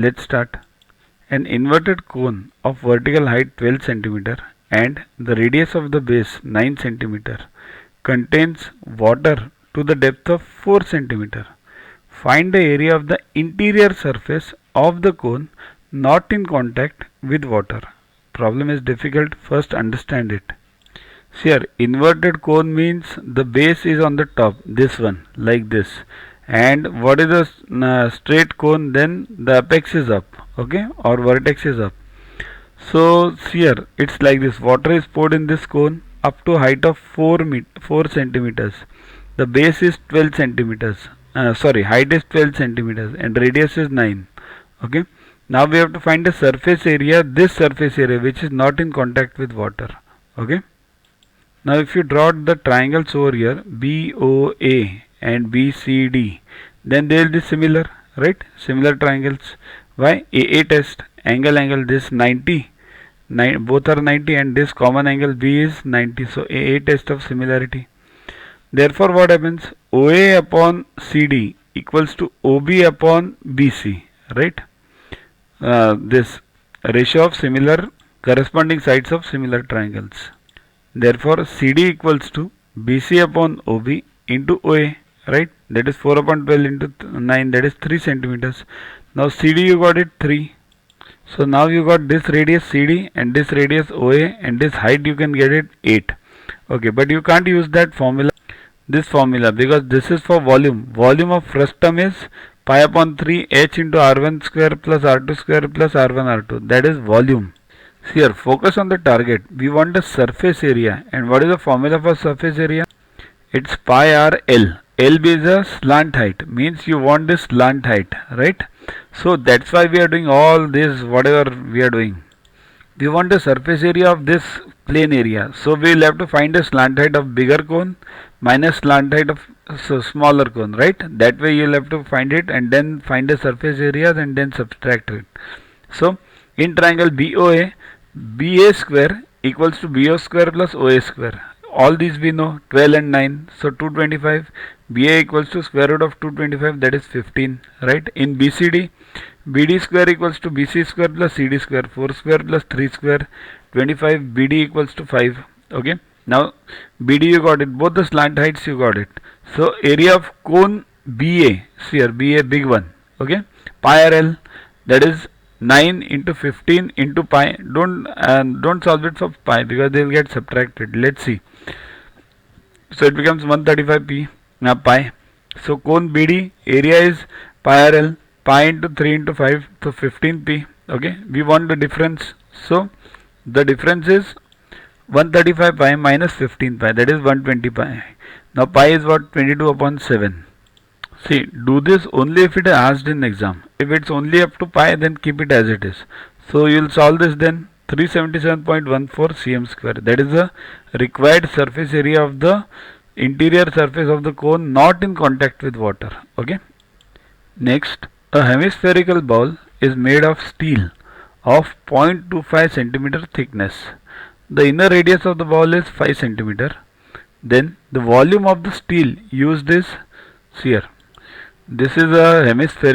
Let's start. An inverted cone of vertical height 12 centimeter and the radius of the base 9 centimeter contains water to the depth of 4 centimeter. Find the area of the interior surface of the cone not in contact with water. Problem is difficult, first understand it. Here inverted cone means the base is on the top, this one, like this, and what is the straight cone, then the apex is up, okay, or vertex is up. So here it's like this, water is poured in this cone up to height of 4 centimeters. The base is 12 centimeters, height is 12 centimeters and radius is 9, okay. Now we have to find the surface area, this surface area which is not in contact with water, okay. Now if you draw the triangles over here, BOA and BCD, then they will be similar, right? Similar triangles. Why? AA test, angle, this 90, both are 90 and this common angle B is 90. So AA test of similarity. Therefore what happens? OA upon CD equals to OB upon BC, right? This ratio of similar corresponding sides of similar triangles. Therefore CD equals to BC upon OB into OA, right? That is 4 upon 12 into 9, that is 3 centimeters. Now CD you got it 3. So now you got this radius CD and this radius OA and this height you can get it 8. Okay, but you can't use that formula, this formula, because this is for volume. Volume of first term is pi upon 3 H into R1 square plus R2 square plus R1 R2. That is volume. Here focus on the target. We want the surface area, and what is the formula for surface area? It's pi r L. L is a slant height, means you want this slant height, right? So that's why we are doing all this, whatever we are doing. We want the surface area of this plane area, so we will have to find the slant height of bigger cone minus slant height of smaller cone, right? That way you will have to find it and then find the surface areas and then subtract it. So in triangle BOA, BA square equals to BO square plus OA square. All these we know, 12 and 9. So 225. BA equals to square root of 225, that is 15, right? In BCD, BD square equals to BC square plus CD square, 4 square plus 3 square, 25. BD equals to 5, okay. Now BD you got it, both the slant heights you got it. So area of cone BA, see here, BA big one, okay, pi RL, that is 9 into 15 into pi. Don't solve it for pi because they will get subtracted. Let's see. So it becomes 135 p now pi. So cone BD area is pi RL, pi into 3 into 5, so 15 p. Okay, we want the difference. So the difference is 135 pi minus 15 pi, that is 120 pi. Now pi is what? 22 upon 7. See, do this only if it is asked in exam. If it's only up to pi, then keep it as it is. So you will solve this then. 377.14 cm square. That is the required surface area of the interior surface of the cone not in contact with water. Okay. Next, a hemispherical ball is made of steel of 0.25 centimeter thickness. The inner radius of the ball is 5 centimeter. Then the volume of the steel used is here. This is a hemispherical